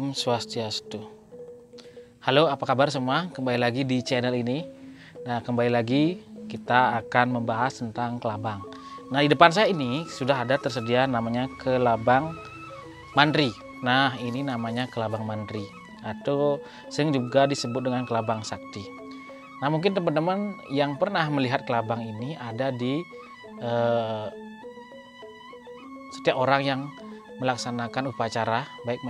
Om Swastiastu. Halo, apa kabar semua? Kembali lagi di channel ini. Nah, kembali lagi kita akan membahas tentang kelabang. Nah, di depan saya ini sudah ada tersedia namanya kelabang mandri. Nah, ini namanya kelabang mandri atau sering juga disebut dengan kelabang sakti. Nah, mungkin teman-teman yang pernah melihat kelabang ini ada di setiap orang yang melaksanakan upacara, baik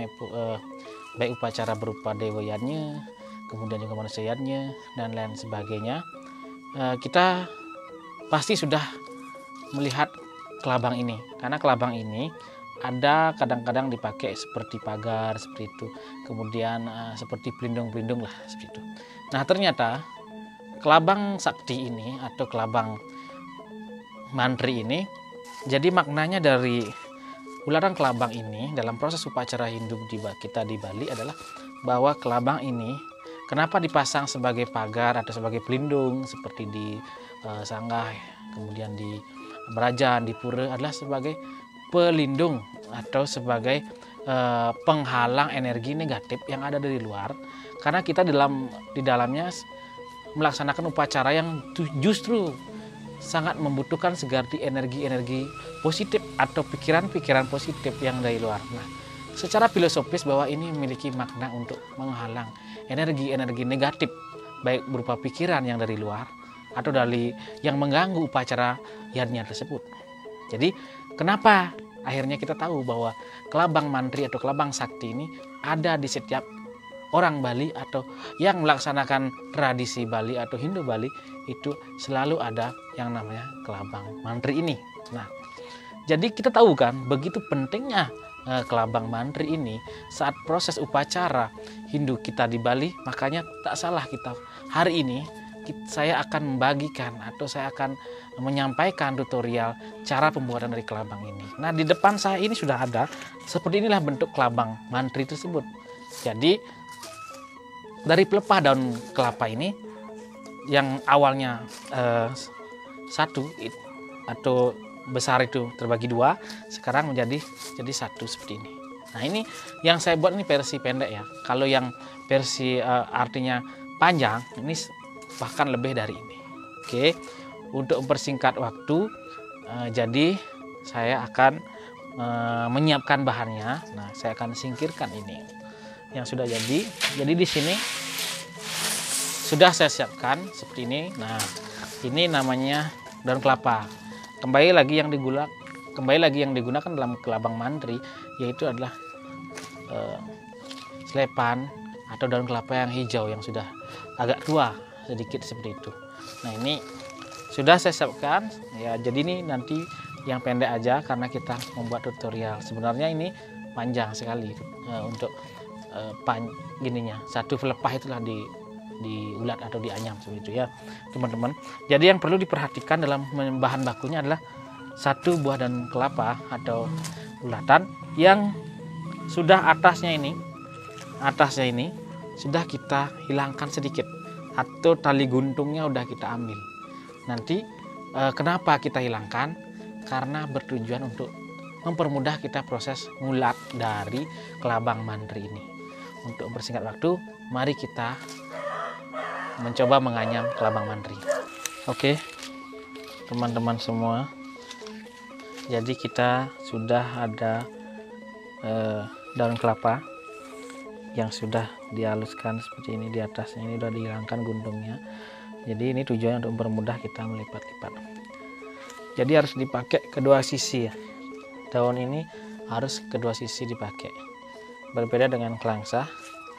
upacara berupa dewayannya, kemudian juga manusianya dan lain sebagainya. Kita pasti sudah melihat kelabang ini, karena kelabang ini ada kadang-kadang dipakai seperti pagar seperti itu, kemudian seperti pelindung-pelindung lah seperti itu. Nah, ternyata kelabang sakti ini atau kelabang mantri ini, jadi maknanya dari ularan kelabang ini dalam proses upacara Hindu kita di Bali adalah bahwa kelabang ini kenapa dipasang sebagai pagar atau sebagai pelindung seperti di Sanggah, kemudian di Berajan, di Pura adalah sebagai pelindung atau sebagai penghalang energi negatif yang ada dari luar, karena kita di dalamnya melaksanakan upacara yang justru sangat membutuhkan segardi energi-energi positif atau pikiran-pikiran positif yang dari luar. Nah, secara filosofis bahwa ini memiliki makna untuk menghalang energi-energi negatif baik berupa pikiran yang dari luar atau dari yang mengganggu upacara yadnya tersebut. Jadi, kenapa akhirnya kita tahu bahwa kelabang mantri atau kelabang sakti ini ada di setiap orang Bali atau yang melaksanakan tradisi Bali atau Hindu Bali, itu selalu ada yang namanya kelabang mantri ini. Nah, jadi kita tahu kan begitu pentingnya kelabang mantri ini saat proses upacara Hindu kita di Bali. Makanya tak salah kita hari ini saya akan membagikan atau saya akan menyampaikan tutorial cara pembuatan dari kelabang ini. Nah, di depan saya ini sudah ada seperti inilah bentuk kelabang mantri tersebut. Jadi dari pelepah daun kelapa ini yang awalnya satu atau besar itu terbagi dua, sekarang jadi satu seperti ini. Nah, ini yang saya buat ini versi pendek ya. Kalau yang versi artinya panjang ini bahkan lebih dari ini. Oke, untuk mempersingkat waktu, jadi saya akan menyiapkan bahannya. Nah, saya akan singkirkan ini yang sudah jadi. Jadi di sini sudah saya siapkan seperti ini. Nah, ini namanya daun kelapa. Kembali lagi yang digunakan dalam kelabang mantri yaitu adalah selepan atau daun kelapa yang hijau yang sudah agak tua sedikit seperti itu. Nah, ini sudah saya siapkan ya. Jadi ini nanti yang pendek aja karena kita membuat tutorial. Sebenarnya ini panjang sekali untuk gininya. Satu pelepah itulah diulat atau dianyam seperti itu ya, teman-teman. Jadi yang perlu diperhatikan dalam bahan bakunya adalah satu buah daun kelapa atau ulatan yang sudah atasnya ini sudah kita hilangkan sedikit atau tali guntungnya udah kita ambil. Nanti kenapa kita hilangkan? Karena bertujuan untuk mempermudah kita proses ngulat dari kelabang mantri ini. Untuk mempersingkat waktu, mari kita mencoba menganyam kelabang mantri. Oke, teman-teman semua. Jadi kita sudah ada daun kelapa yang sudah dihaluskan seperti ini. Di atasnya ini sudah dihilangkan guntungnya. Jadi ini tujuannya untuk mempermudah kita melipat-lipat. Jadi harus dipakai kedua sisi ya. Daun ini harus kedua sisi dipakai. Berbeda dengan kelangsa.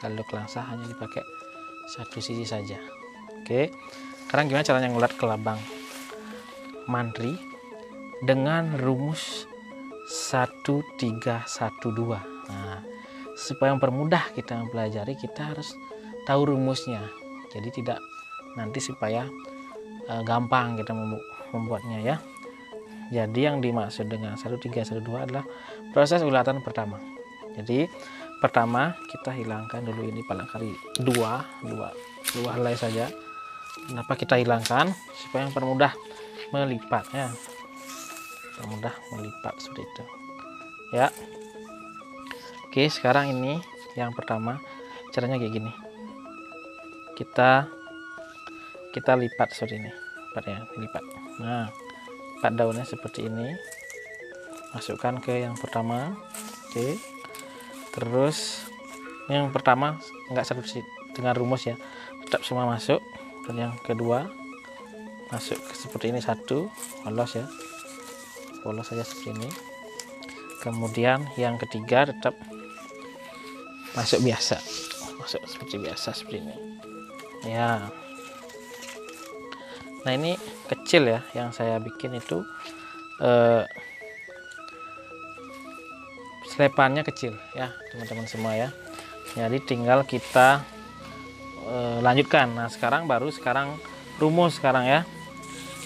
Kalau kelangsa hanya dipakai satu sisi saja. Oke. Sekarang gimana caranya ngulat kelabang mantri dengan rumus 1312. Nah, supaya mempermudah kita mempelajari, kita harus tahu rumusnya. Jadi tidak nanti supaya gampang kita membuatnya ya. Jadi yang dimaksud dengan 1312 adalah proses ulatan pertama. Jadi pertama kita hilangkan dulu ini barangkali dua helai saja. Kenapa kita hilangkan? Supaya mempermudah melipat ya. Mudah melipat seperti itu ya. Oke, sekarang ini yang pertama caranya kayak gini, kita lipat seperti ini, lipat. Nah, lipat daunnya seperti ini, masukkan ke yang pertama. Oke, terus yang pertama enggak satu dengan rumus ya, tetap semua masuk. Dan yang kedua masuk seperti ini, satu polos ya, polos saja seperti ini. Kemudian yang ketiga tetap masuk biasa, masuk seperti biasa seperti ini ya. Nah, ini kecil ya, yang saya bikin itu selepannya kecil ya teman-teman semua ya. Jadi tinggal kita lanjutkan. Nah, sekarang rumus sekarang ya.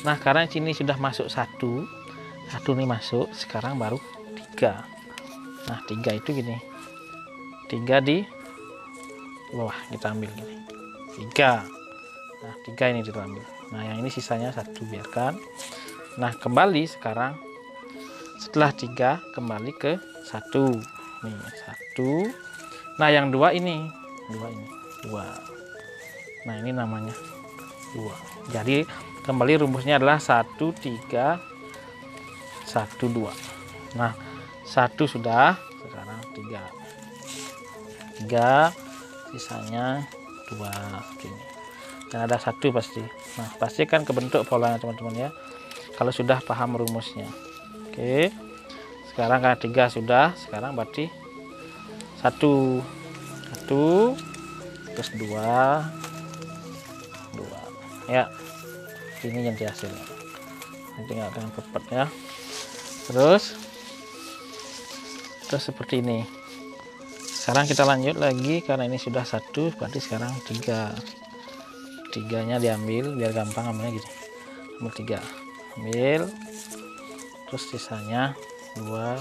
Nah, karena sini sudah masuk satu nih masuk, sekarang baru 3. Nah, 3 itu gini, 3 di bawah kita ambil gini, 3. Nah, 3 ini diambil. Nah, yang ini sisanya 1 biarkan. Nah, kembali sekarang setelah 3 kembali ke 1 nih, 1. Nah, yang 2 ini 2. Nah, ini namanya 2. Jadi kembali rumusnya adalah 1 3 1 2. Nah, 1 sudah, sekarang 3 sisanya 2 begini. Dan ada 1 pasti. Nah, pasti kan kebentuk polanya teman-teman ya, kalau sudah paham rumusnya. Oke, sekarang karena 3 sudah, sekarang berarti 1 terus 2 ya. Ini yang hasilnya, nanti nggak akan cepat ya. Terus seperti ini. Sekarang kita lanjut lagi, karena ini sudah 1 berarti sekarang 3 nya diambil biar gampang ambilnya gini, ambil 3, ambil, terus sisanya 2,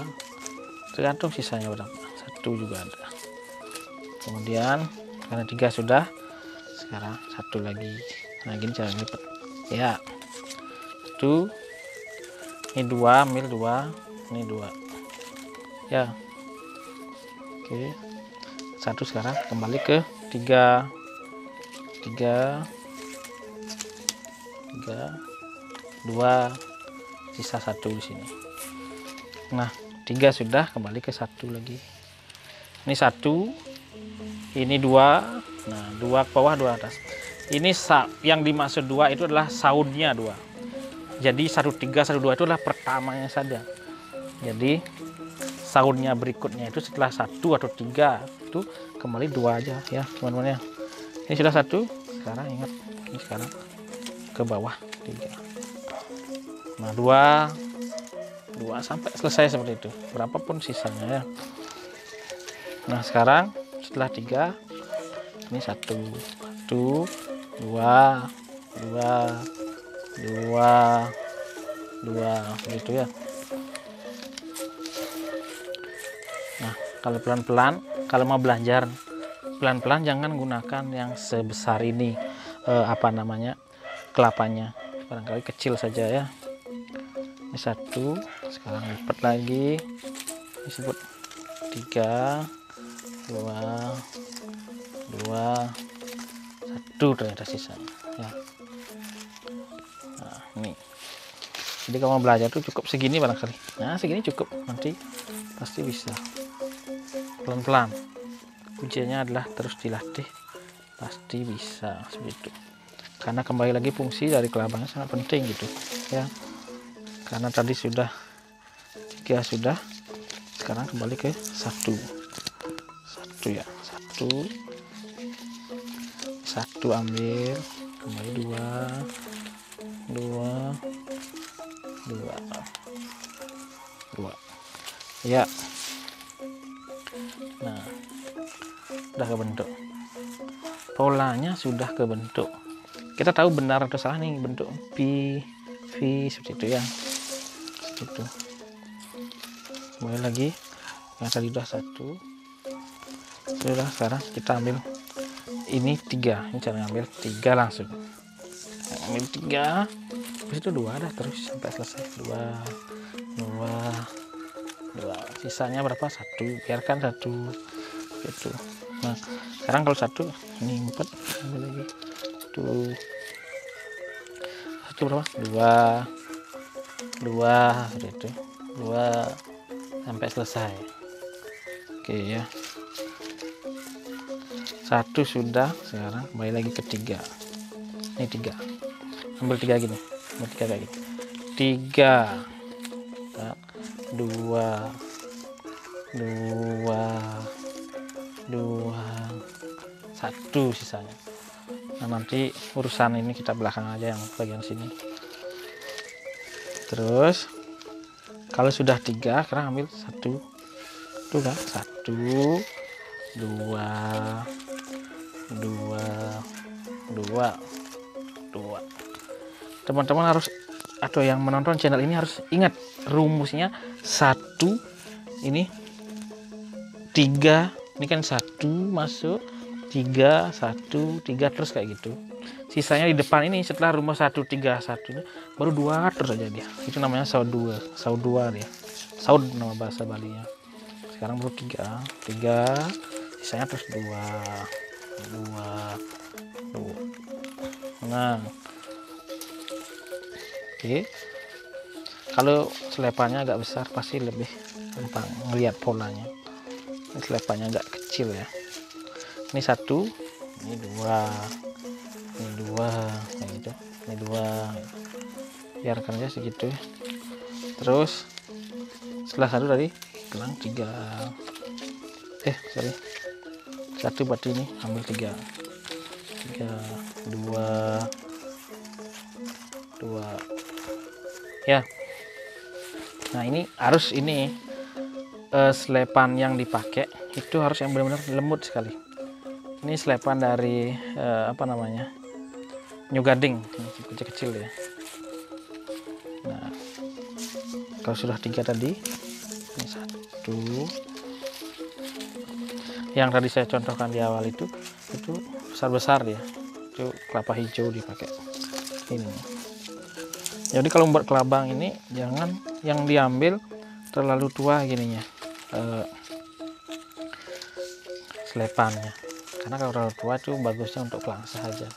tergantung sisanya berapa, 1 juga ada. Kemudian karena 3 sudah, sekarang 1 lagi. Nah, gini cara lipat ya. 1, ini 2, ambil 2, ini 2 ya. Oke, 1 sekarang kembali ke 3, 2, sisa 1 di sini. Nah, 3 sudah, kembali ke 1 lagi. Ini 1, ini 2. Nah, 2 ke bawah, 2 atas. Ini yang dimaksud 2 itu adalah soundnya 2. Jadi 1 3 1 2 itu adalah pertamanya saja. Jadi soundnya berikutnya itu setelah 1 atau 3 itu kembali 2 aja ya teman-teman ya. Ini sudah 1, sekarang ingat ini sekarang ke bawah 3. Nah, 2 sampai selesai seperti itu, berapapun sisanya ya. Nah, sekarang setelah 3 ini 1 2 begitu ya. Nah, kalau pelan-pelan, kalau mau belajar pelan-pelan, jangan gunakan yang sebesar ini, kelapanya, barangkali kecil saja ya. Ini 1, sekarang lipat lagi, disebut 3 2 1, ternyata sisanya ya. Nah, ini jadi kalau mau belajar tuh cukup segini barangkali. Nah, segini cukup, nanti pasti bisa. Pelan-pelan, kuncinya adalah terus dilatih, pasti bisa seperti itu. Karena kembali lagi fungsi dari kelabangnya sangat penting gitu ya. Karena tadi sudah 3 sudah, sekarang kembali ke 1 ya. 1 ambil, kembali 2 ya. Nah, sudah kebentuk, polanya sudah kebentuk. Kita tahu benar atau salah nih bentuk V seperti itu ya, seperti itu. Kembali lagi, yang tadi sudah 1 sudah, sekarang kita ambil ini 3. Ini cara ngambil 3 langsung, ambil 3, habis itu 2 dah terus sampai selesai. 2 sisanya berapa, 1, biarkan 1 gitu. Nah sekarang kalau satu ini 4, ambil lagi satu berapa, 2 seperti itu, 2 sampai selesai. Oke ya, satu sudah. Sekarang kembali lagi ke 3, ini 3, ambil 3 gini, ambil 3 kayak gitu, 3 2 1 sisanya. Nah nanti urusan ini kita belakang aja, yang bagian sini. Terus kalau sudah 3 sekarang ambil 1 tuh kan, 1 2 teman-teman harus, atau yang menonton channel ini harus ingat rumusnya. 1 ini 3, ini kan 1 masuk 3 1 3 terus kayak gitu. Sisanya di depan ini setelah rumus 1 3 1 ini baru 2 terus aja dia. Itu namanya saud 2 dia. Saud nama bahasa Balinya. Sekarang baru 3 sisanya terus 2. Nah oke. Kalau selepannya agak besar pasti lebih gampang melihat polanya. Selepannya agak kecil ya. Ini 1, ini 2, ini 2 kayak gitu, ini 2, biarkan aja segitu. Terus setelah 1 tadi bilang 3, sorry 1 berarti ini ambil 3 2 ya. Nah ini harus ini selepan yang dipakai itu harus yang benar-benar lembut sekali. Ini selepan dari apa namanya, New Gading, kecil-kecil ya. Nah kalau sudah 3 tadi, ini 1 yang tadi saya contohkan di awal itu besar-besar ya, itu kelapa hijau dipakai ini. Jadi kalau membuat kelabang ini jangan yang diambil terlalu tua gininya, selepannya, karena kalau terlalu tua itu bagusnya untuk pelangsah aja,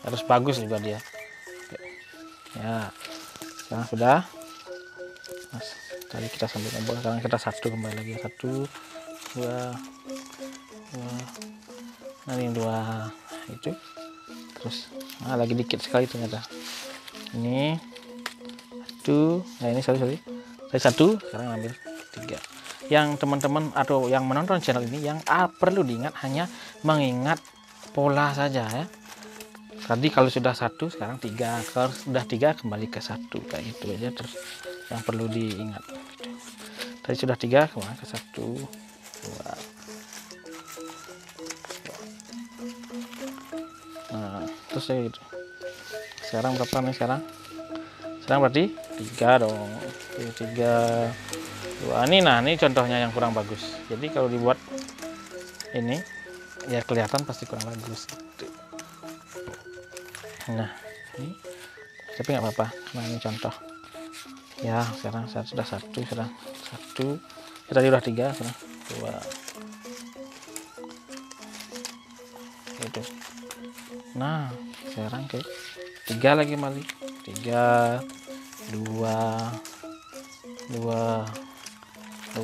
harus bagus juga dia. Oke. Ya sekarang sudah. Mas, tadi kita sambil ngobrol, sekarang kita 1 kembali lagi, 1 2 nah ini 2 itu terus. Nah lagi dikit sekali ternyata ini 1. Nah ini sorry 1, sekarang ambil 3. Yang teman-teman atau yang menonton channel ini yang perlu diingat hanya mengingat pola saja ya. Tadi kalau sudah 1 sekarang 3, kalau sudah 3 kembali ke 1 kayak gitu aja. Terus yang perlu diingat tadi sudah 3 kembali ke 1 2. Nah terus ya gitu. Sekarang berapa nih sekarang berarti 3 dong. 3 2 ini. Nah ini contohnya yang kurang bagus, jadi kalau dibuat ini ya kelihatan pasti kurang bagus. Nah ini tapi nggak apa-apa, nah ini contoh ya. Sekarang saya sudah 1, sekarang 1 ya, tadi udah 3, sekarang 2 itu. Nah sekarang ke 3 lagi kembali, 3 2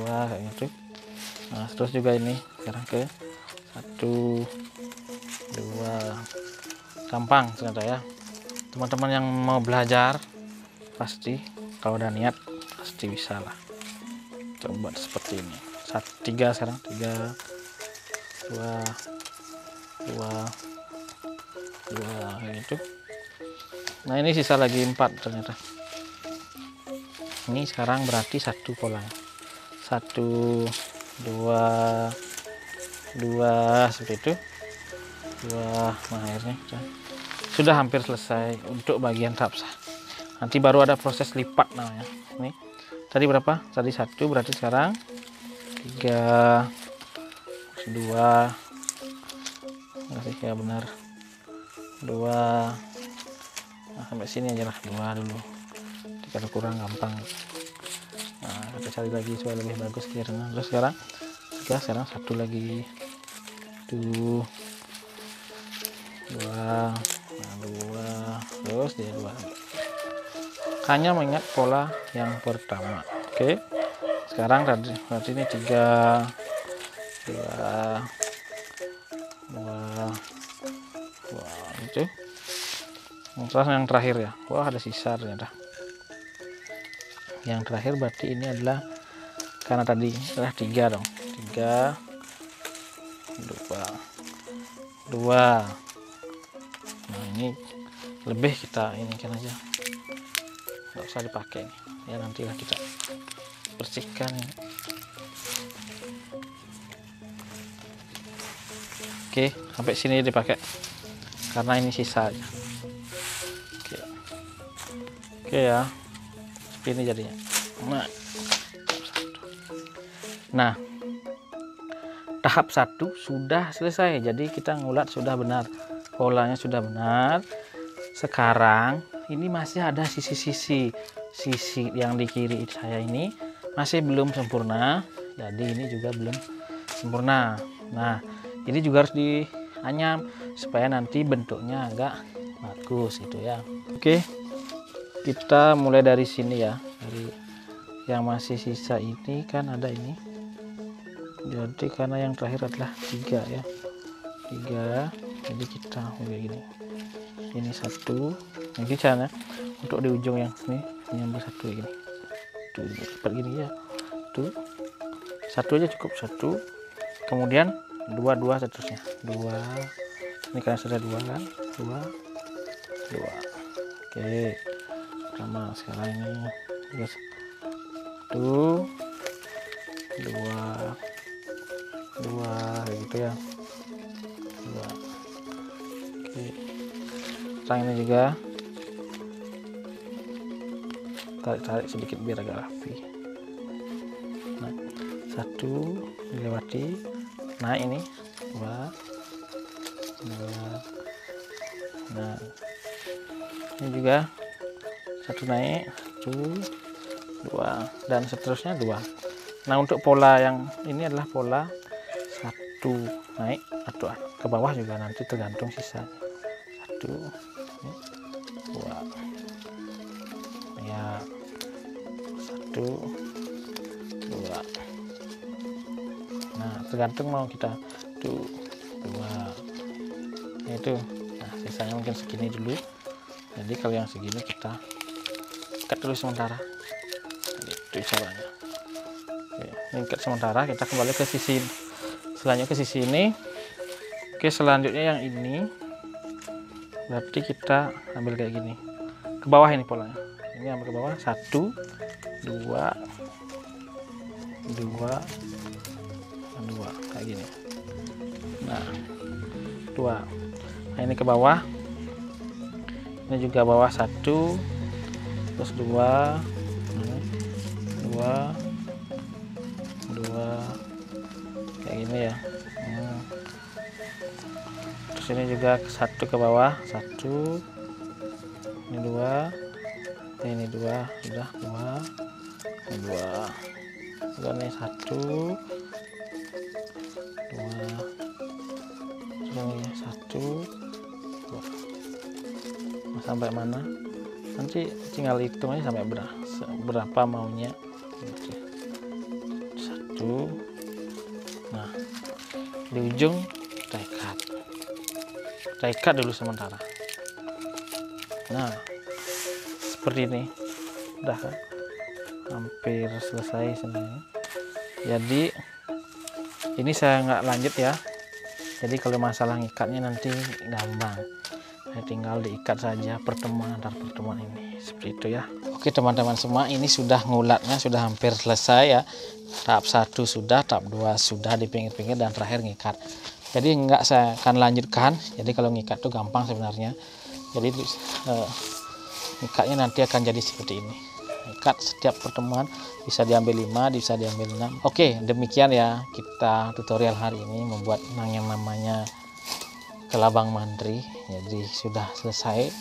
kayak gitu. Nah terus juga ini sekarang ke 1 2, gampang ternyata ya. Teman-teman yang mau belajar pasti kalau udah niat pasti bisa lah. Coba seperti ini. 3 sekarang 3 2 kayak gitu. Nah ini sisa lagi 4 ternyata. Ini sekarang berarti 1 pola, 1 2 seperti itu 2. Nah akhirnya sudah hampir selesai untuk bagian rapsah. Nanti baru ada proses lipat namanya. Ini tadi berapa? Tadi 1, berarti sekarang 3 2 masih ya benar 2. Nah, sampai sini aja lah, 2 dulu. Kalau kurang gampang. Nah kita cari lagi supaya lebih bagus kiranya. Terus sekarang 3, sekarang 1 lagi 1 2 nah 2 terus dia 2. Hanya mengingat pola yang pertama. Oke, sekarang berarti ini 3 2 itu. Terus yang terakhir ya, wah ada sisa ternyata. Yang terakhir berarti ini adalah, karena tadi adalah 3 dong, 3 2. Nah ini lebih kita ini kan aja, nggak usah dipakai ya, nantilah kita bersihkan ya. Oke, sampai sini dipakai karena ini sisa aja. Oke ya, seperti ini jadinya. Nah, tahap 1 sudah selesai, jadi kita ngulat sudah benar, polanya sudah benar. Sekarang ini masih ada sisi yang di kiri saya ini masih belum sempurna, jadi ini juga belum sempurna. Nah, ini juga harus dianyam supaya nanti bentuknya agak bagus gitu ya. Oke, kita mulai dari sini ya, dari yang masih sisa ini kan ada ini. Jadi karena yang terakhir adalah 3 ya, 3, jadi kita mulai gini, ini 1, nanti caranya untuk di ujung yang ini nyambung 1 gini tuh, seperti gini ya, tuh 1 aja cukup, 1, kemudian 2 seterusnya, 2 ini karena sudah 2 kan, 2. Oke, pertama sekarang ini terus 1 2 kayak gitu ya, 2. Oke, sekarang ini juga tarik sedikit biar agak rapi. Nah, 1 dilewati, nah ini 2. Nah, ini juga 1 naik, 1 2 dan seterusnya 2. Nah, untuk pola yang ini adalah pola 1 naik atau ke bawah juga nanti tergantung sisa. 1 2 ya, 1 2. Nah, tergantung mau kita 1 2 itu. Nah, sisanya mungkin segini dulu. Jadi kalau yang segini kita ikat dulu sementara, itu caranya. Oke, ini ikat sementara, kita kembali ke sisi selanjutnya, ke sisi ini. Oke, selanjutnya yang ini berarti kita ambil kayak gini ke bawah, ini polanya, ini ambil ke bawah, 1 2 kayak gini. Nah, 2. Nah, ini ke bawah, ini juga bawah, 1 terus 2 kayak gini ya. Terus ini juga 1 ke bawah, 1 ini 2 ini 2 sudah 2 ini 2 dan ini 1 2 ini 1 2. Sampai mana nanti tinggal hitung aja sampai berapa maunya. 1. Nah, di ujung kita ikat dulu sementara. Nah, seperti ini udah kan, hampir selesai sebenarnya. Jadi ini saya nggak lanjut ya, jadi kalau masalah ngikatnya nanti gampang, tinggal diikat saja pertemuan antar pertemuan ini, seperti itu ya. Oke teman-teman semua, ini sudah ngulatnya sudah hampir selesai ya. Tahap 1 sudah, tahap 2 sudah di pinggir-pinggir, dan terakhir ngikat. Jadi enggak saya akan lanjutkan. Jadi kalau ngikat itu gampang sebenarnya. Jadi ngikatnya nanti akan jadi seperti ini. Ikat setiap pertemuan bisa diambil 5, bisa diambil 6. Oke, demikian ya kita tutorial hari ini membuat yang namanya kelabang mantri. Jadi sudah selesai.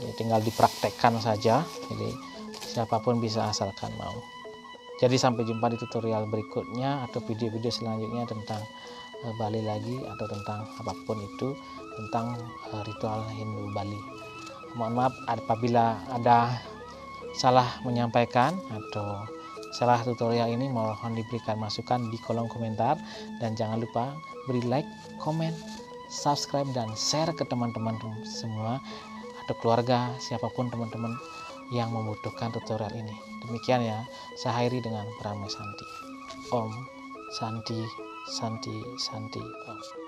Jadi tinggal dipraktekkan saja. Jadi siapapun bisa asalkan mau. Jadi sampai jumpa di tutorial berikutnya atau video-video selanjutnya tentang Bali lagi, atau tentang apapun itu tentang ritual Hindu Bali. Mohon maaf apabila ada salah menyampaikan atau salah tutorial ini, mohon diberikan masukan di kolom komentar, dan jangan lupa beri like, komen, subscribe, dan share ke teman-teman semua atau keluarga, siapapun teman-teman yang membutuhkan tutorial ini. Demikian ya, saya akhiri dengan Prameshanti. Om Santi Santi Santi Om.